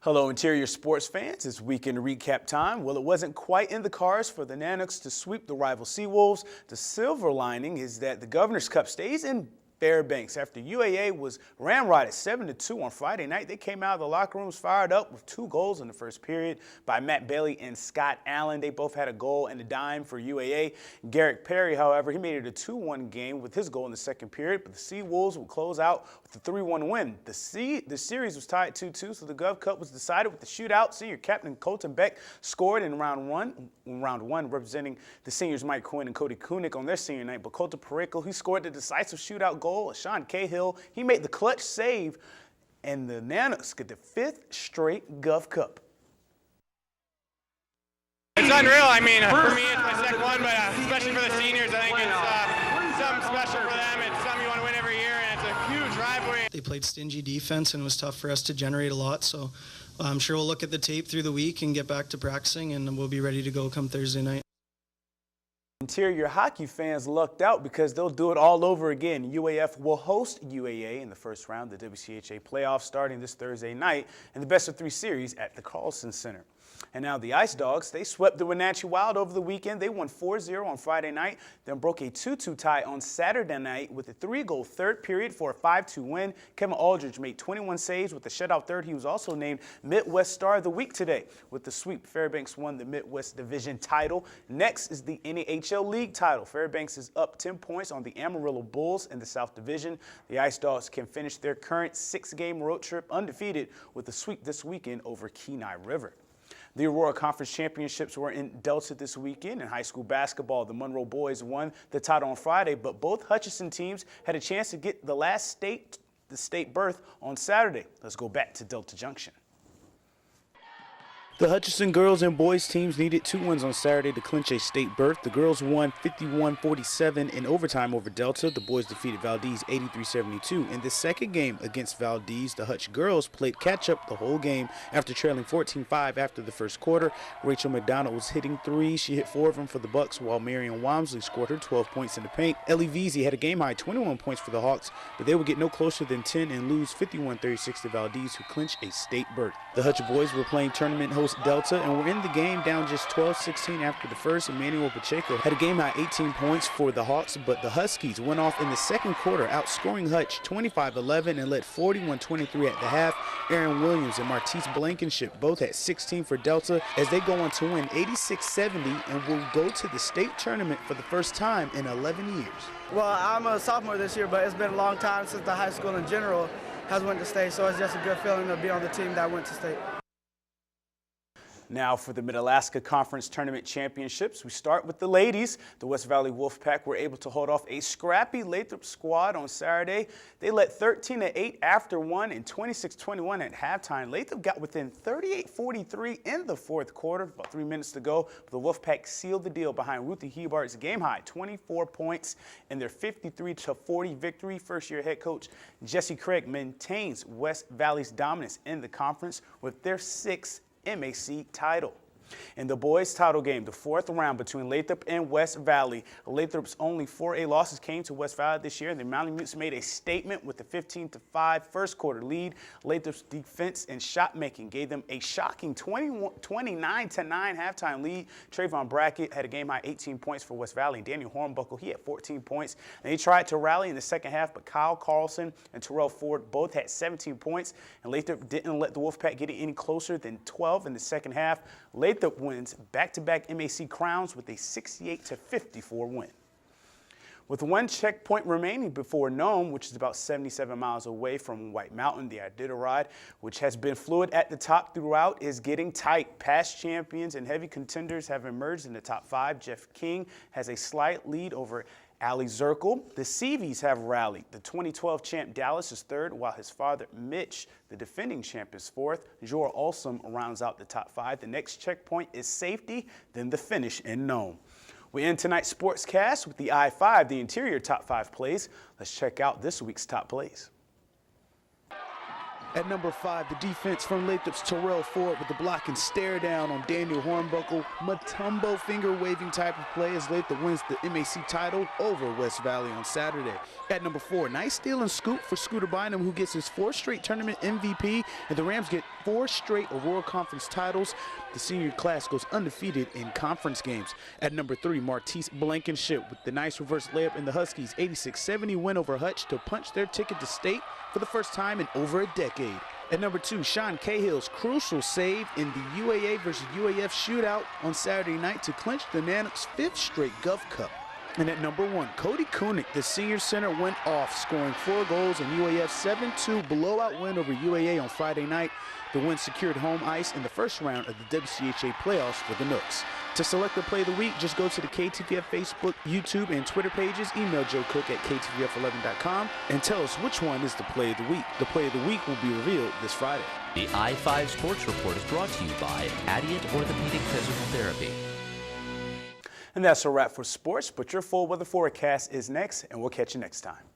Hello, Interior sports fans. It's weekend recap time. Well, it wasn't quite in the cards for the Nanooks to sweep the rival Seawolves. The silver lining is that the Governor's Cup stays in Fairbanks. After UAA was ramrodded 7-2 on Friday night, they came out of the locker rooms fired up with 2 goals in the first period by Matt Bailey and Scott Allen. They both had a goal and a dime for UAA. Garrick Perry, however, he made it a 2-1 game with his goal in the second period, but the Seawolves would close out with a 3-1 win. The series was tied 2-2, so the Gov Cup was decided with the shootout. Senior captain Colton Beck scored in round one, representing the seniors Mike Quinn and Cody Kunick on their senior night, but Colton Perico, he scored the decisive shootout goal. Sean Cahill, he made the clutch save, and the Nanooks get the 5th straight Gov Cup. It's unreal. I mean, for me, it's my second one, but especially for the seniors, I think it's something special for them. It's something you want to win every year, and it's a huge rivalry. They played stingy defense, and it was tough for us to generate a lot, so I'm sure we'll look at the tape through the week and get back to practicing, and we'll be ready to go come Thursday night. Interior hockey fans lucked out because they'll do it all over again. UAF will host UAA in the first round of the WCHA playoffs starting this Thursday night in the best-of-3 series at the Carlson Center. And now the Ice Dogs, they swept the Wenatchee Wild over the weekend. They won 4-0 on Friday night, then broke a 2-2 tie on Saturday night with a 3-goal third period for a 5-2 win. Kevin Aldridge made 21 saves with a shutout third. He was also named Midwest Star of the Week today. With the sweep, Fairbanks won the Midwest Division title. Next is the NAHL League title. Fairbanks is up 10 points on the Amarillo Bulls in the South Division. The Ice Dogs can finish their current 6-game road trip undefeated with a sweep this weekend over Kenai River. The Aurora Conference Championships were in Delta this weekend. In high school basketball, the Monroe boys won the title on Friday, but both Hutchinson teams had a chance to get the state berth on Saturday. Let's go back to Delta Junction. The Hutchinson girls and boys teams needed 2 wins on Saturday to clinch a state berth. The girls won 51-47 in overtime over Delta. The boys defeated Valdez 83-72. In the second game against Valdez, the Hutch girls played catch-up the whole game after trailing 14-5 after the first quarter. Rachel McDonald was hitting 3. She hit 4 of them for the Bucks, while Marion Walmsley scored her 12 points in the paint. Ellie Veazey had a game-high 21 points for the Hawks, but they would get no closer than 10 and lose 51-36 to Valdez, who clinched a state berth. The Hutch boys were playing tournament host Delta and were in the game down just 12-16 after the first. Emmanuel Pacheco had a game-high 18 points for the Hawks, but the Huskies went off in the second quarter, outscoring Hutch 25-11 and led 41-23 at the half. Aaron Williams and Martise Blankenship both had 16 for Delta as they go on to win 86-70 and will go to the state tournament for the first time in 11 years. Well, I'm a sophomore this year, but it's been a long time since the high school in general has went to state, so it's just a good feeling to be on the team that went to state. Now for the Mid-Alaska Conference Tournament Championships, we start with the ladies. The West Valley Wolfpack were able to hold off a scrappy Lathrop squad on Saturday. They led 13-8 after 1 and 26-21 at halftime. Lathrop got within 38-43 in the fourth quarter, about 3 minutes to go. But the Wolfpack sealed the deal behind Ruthie Hebart's game-high 24 points in their 53-40 victory. First-year head coach Jesse Craig maintains West Valley's dominance in the conference with their 6th MAC title. In the boys' title game, the 4th round between Lathrop and West Valley, Lathrop's only 4A losses came to West Valley this year, and the Mountain Mutes made a statement with a 15-5 first quarter lead. Lathrop's defense and shot making gave them a shocking 29-9 halftime lead. Trayvon Brackett had a game-high 18 points for West Valley, and Daniel Hornbuckle, he had 14 points. And they tried to rally in the second half, but Kyle Carlson and Terrell Ford both had 17 points, and Lathrop didn't let the Wolfpack get it any closer than 12 in the second half. Lathrop wins back-to-back MAC crowns with a 68-54 win. With 1 checkpoint remaining before Nome, which is about 77 miles away from White Mountain, the Iditarod, which has been fluid at the top throughout, is getting tight. Past champions and heavy contenders have emerged in the top 5. Jeff King has a slight lead over Ali Zirkle. The Seavies have rallied. The 2012 champ Dallas is 3rd, while his father Mitch, the defending champ, is 4th. Jor Olsom rounds out the top 5. The next checkpoint is safety, then the finish in Nome. We end tonight's sportscast with the I-5, the interior top 5 plays. Let's check out this week's top plays. At number 5, the defense from Lathrop's Terrell Ford with the block and stare down on Daniel Hornbuckle. Matumbo finger-waving type of play as Lathrop wins the MAC title over West Valley on Saturday. At number 4, nice steal and scoop for Scooter Bynum, who gets his 4th straight tournament MVP, and the Rams get 4 straight Aurora Conference titles. The senior class goes undefeated in conference games. At number 3, Martise Blankenship with the nice reverse layup in the Huskies' 86-70 win over Hutch to punch their ticket to state for the first time in over a decade. At number 2, Sean Cahill's crucial save in the UAA versus UAF shootout on Saturday night to clinch the Nanook's 5th straight Gov Cup. And at number 1, Cody Koenig, the senior center, went off, scoring 4 goals in UAF's 7-2 blowout win over UAA on Friday night. The win secured home ice in the first round of the WCHA playoffs for the Nooks. To select the play of the week, just go to the KTVF Facebook, YouTube, and Twitter pages. Email Joe Cook at KTVF11.com and tell us which one is the play of the week. The play of the week will be revealed this Friday. The I-5 Sports Report is brought to you by Adient Orthopedic Physical Therapy. And that's a wrap for sports, but your full weather forecast is next, and we'll catch you next time.